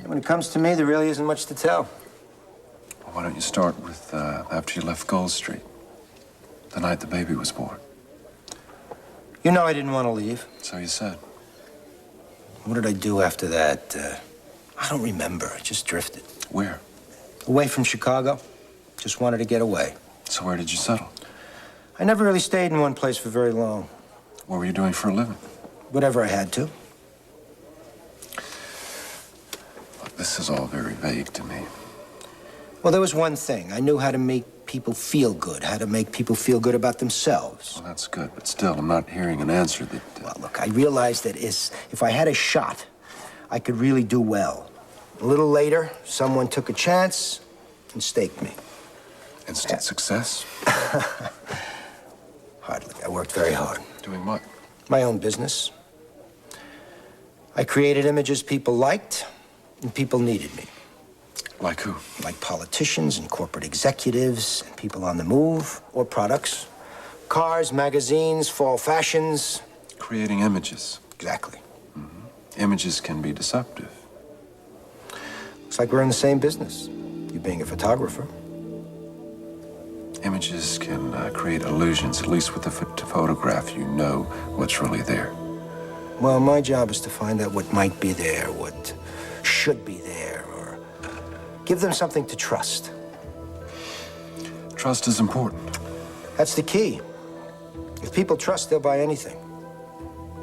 When it comes to me, there really isn't much to tell. Well, why don't you start with after you left Gold Street, the night the baby was born? You know I didn't want to leave. So you said. What did I do after that? I don't remember. I just drifted. Where? Away from Chicago. Just wanted to get away. So where did you settle? I never really stayed in one place for very long. What were you doing for a living? Whatever I had to. Look, this is all very vague to me. Well, there was one thing. I knew how to make people feel good, how to make people feel good about themselves. Well, that's good, but still, I'm not hearing an answer that... Well, look, I realized that if I had a shot, I could really do well. A little later, someone took a chance and staked me. Instant success? Hardly. I worked very hard. Doing what? My own business. I created images people liked and people needed me. Like who? Like politicians and corporate executives and people on the move, or products. Cars, magazines, fall fashions. Creating images. Exactly. Mm-hmm. Images can be deceptive. Looks like we're in the same business. You being a photographer. Images can create illusions. At least with the photograph, you know what's really there. Well, my job is to find out what might be there, what should be there, or give them something to trust. Trust is important. That's the key. If people trust, they'll buy anything.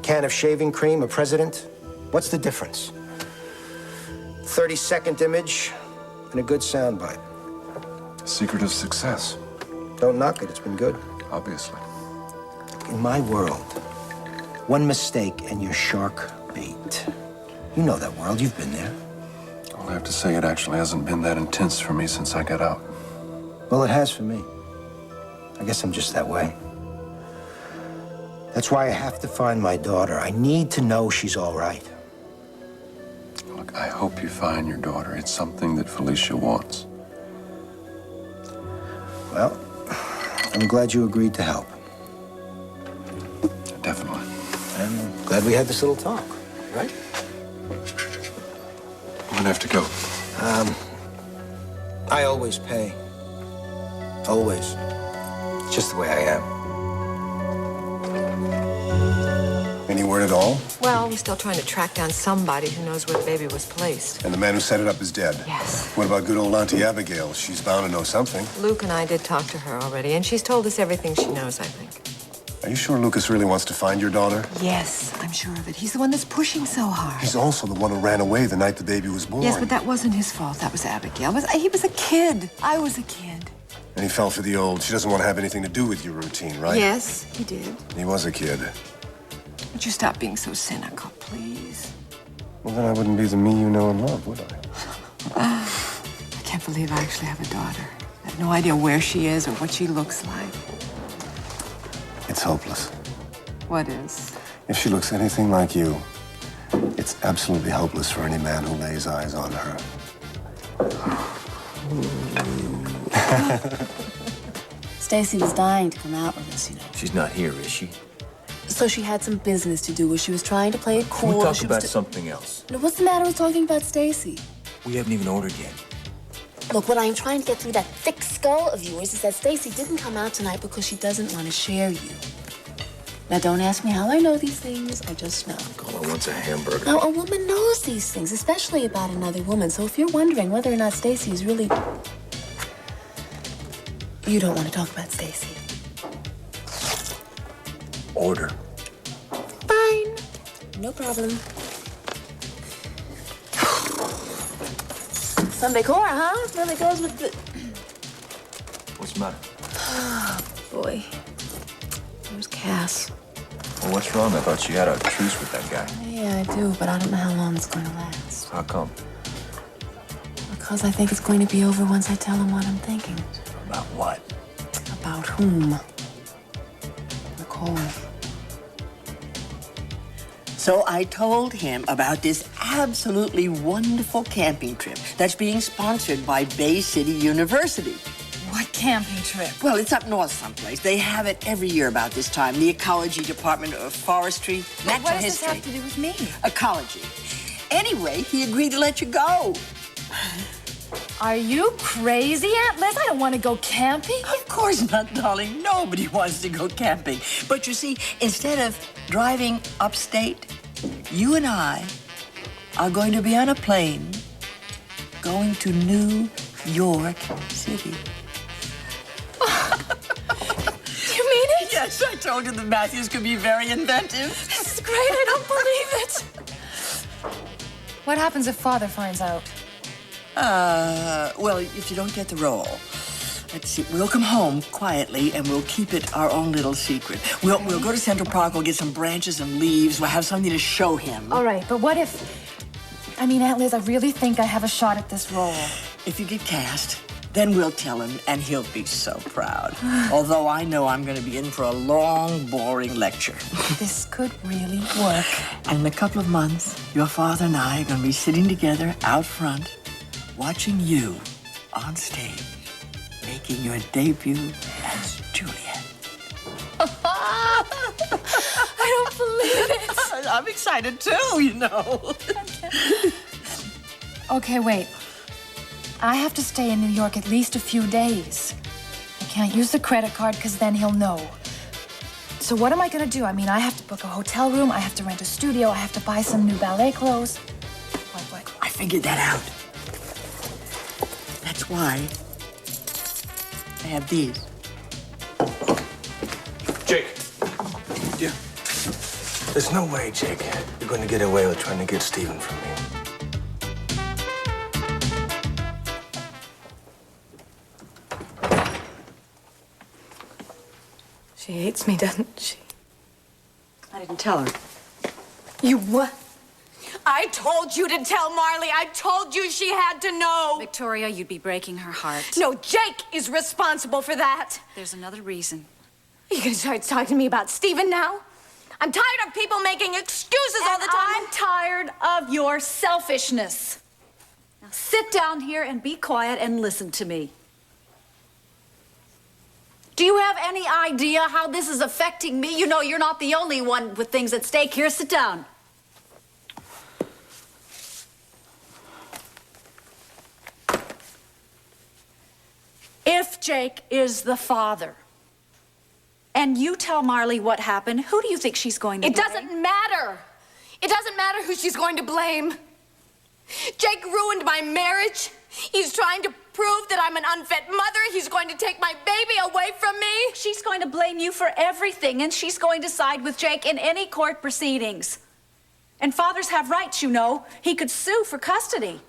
Can of shaving cream, a president? What's the difference? 30-second image and a good soundbite. Secret of success. Don't knock it, it's been good. Obviously. In my world, one mistake and you're shark bait. You know that world, you've been there. I'll have to say it actually hasn't been that intense for me since I got out. Well, it has for me. I guess I'm just that way. That's why I have to find my daughter. I need to know she's all right. Look, I hope you find your daughter. It's something that Felicia wants. Well, I'm glad you agreed to help. Definitely. I'm glad we had this little talk, right? I'm gonna have to go. I always pay. Always. It's just the way I am. Any word at all? Well, we're still trying to track down somebody who knows where the baby was placed. And the man who set it up is dead? Yes. What about good old Auntie Abigail? She's bound to know something. Luke and I did talk to her already, and she's told us everything she knows, I think. Are you sure Lucas really wants to find your daughter? Yes, I'm sure of it. He's the one that's pushing so hard. He's also the one who ran away the night the baby was born. Yes, but that wasn't his fault. That was Abigail. He was a kid. I was a kid. And he fell for the old, she doesn't want to have anything to do with your routine, right? Yes, he did. He was a kid. Would you stop being so cynical, please? Well, then I wouldn't be the me you know and love, would I? I can't believe I actually have a daughter. I have no idea where she is or what she looks like. It's hopeless. What is? If she looks anything like you, it's absolutely hopeless for any man who lays eyes on her. Stacy was dying to come out with us, you know. She's not here, is she? So she had some business to do where she was trying to play it cool. We'll talk about something else. No, what's the matter with talking about Stacy? We haven't even ordered yet. Look, what I am trying to get through that thick skull of yours is that Stacy didn't come out tonight because she doesn't want to share you. Now, don't ask me how I know these things. I just know. All I want's a hamburger. Now, a woman knows these things, especially about another woman. So if you're wondering whether or not Stacy is really... You don't want to talk about Stacy. Order. Fine. No problem. Some decor, huh? Really goes with the... What's the matter? Oh, boy. There's Cass. Well, what's wrong? I thought you had a truce with that guy. Yeah, I do, but I don't know how long it's going to last. How come? Because I think it's going to be over once I tell him what I'm thinking. About what? About whom? Nicole. So I told him about this absolutely wonderful camping trip that's being sponsored by Bay City University. What camping trip? Well, it's up north someplace. They have it every year about this time. The Ecology Department of Forestry, Natural What does this History. have to do with me? Ecology. Anyway, he agreed to let you go. Are you crazy, Aunt Liz? I don't want to go camping. Of course not, darling. Nobody wants to go camping. But you see, instead of driving upstate, you and I are going to be on a plane going to New York City. You mean it? Yes, I told you the Matthews could be very inventive. This is great. I don't believe it. What happens if Father finds out? Well, if you don't get the role, let's see, we'll come home quietly and we'll keep it our own little secret. We'll go to Central Park, we'll get some branches and leaves, we'll have something to show him. All right, but what if... I mean, Aunt Liz, I really think I have a shot at this role. If you get cast, then we'll tell him and he'll be so proud. Although I know I'm going to be in for a long, boring lecture. This could really work. And in a couple of months, your father and I are going to be sitting together out front, watching you on stage, making your debut as Juliet. I don't believe it. I'm excited too, you know. Okay, wait. I have to stay in New York at least a few days. I can't use the credit card because then he'll know. So what am I gonna do? I mean, I have to book a hotel room, I have to rent a studio, I have to buy some new ballet clothes. What? I figured that out. That's why I have these. Jake. Yeah. There's no way, Jake, you're going to get away with trying to get Stephen from me. She hates me, doesn't she? I didn't tell her. You what? I told you to tell Marley. I told you she had to know. Victoria, you'd be breaking her heart. No, Jake is responsible for that. There's another reason. Are you gonna start talking to me about Stephen now? I'm tired of people making excuses all the time. I'm tired of your selfishness. Now sit down here and be quiet and listen to me. Do you have any idea how this is affecting me? You know you're not the only one with things at stake here. Sit down. If Jake is the father, and you tell Marley what happened, who do you think she's going to blame? It doesn't matter. It doesn't matter who she's going to blame. Jake ruined my marriage. He's trying to prove that I'm an unfit mother. He's going to take my baby away from me. She's going to blame you for everything, and she's going to side with Jake in any court proceedings. And fathers have rights, you know. He could sue for custody.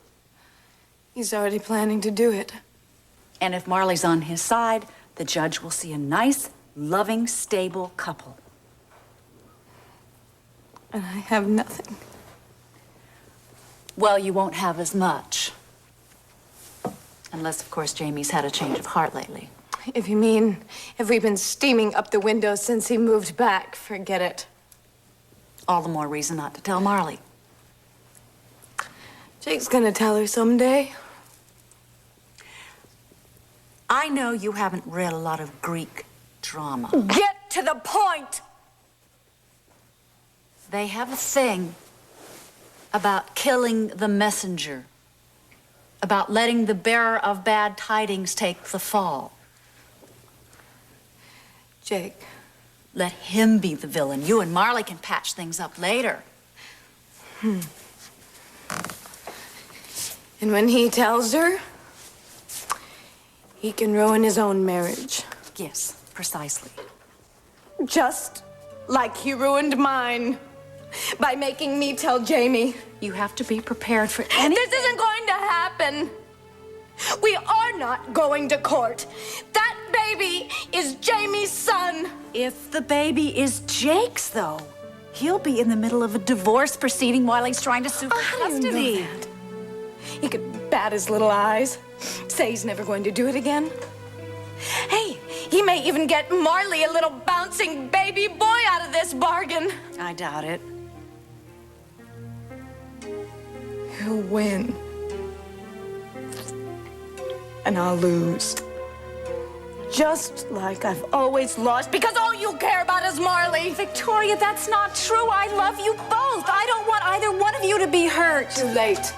He's already planning to do it. And if Marley's on his side, the judge will see a nice, loving, stable couple. And I have nothing. Well, you won't have as much. Unless, of course, Jamie's had a change of heart lately. If you mean, if we've been steaming up the window since he moved back, forget it. All the more reason not to tell Marley. Jake's gonna tell her someday. I know you haven't read a lot of Greek drama. Get to the point! They have a thing about killing the messenger, about letting the bearer of bad tidings take the fall. Jake. Let him be the villain. You and Marley can patch things up later. And when he tells her, he can ruin his own marriage. Yes, precisely. Just like he ruined mine by making me tell Jamie. You have to be prepared for anything. This isn't going to happen. We are not going to court. That baby is Jamie's son. If the baby is Jake's, though, he'll be in the middle of a divorce proceeding while he's trying to sue for How do you know custody. that? He could bat his little eyes, say he's never going to do it again. Hey, he may even get Marley a little bouncing baby boy out of this bargain. I doubt it. He'll win. And I'll lose. Just like I've always lost, because all you care about is Marley. Victoria, that's not true. I love you both. I don't want either one of you to to be hurt. Too late.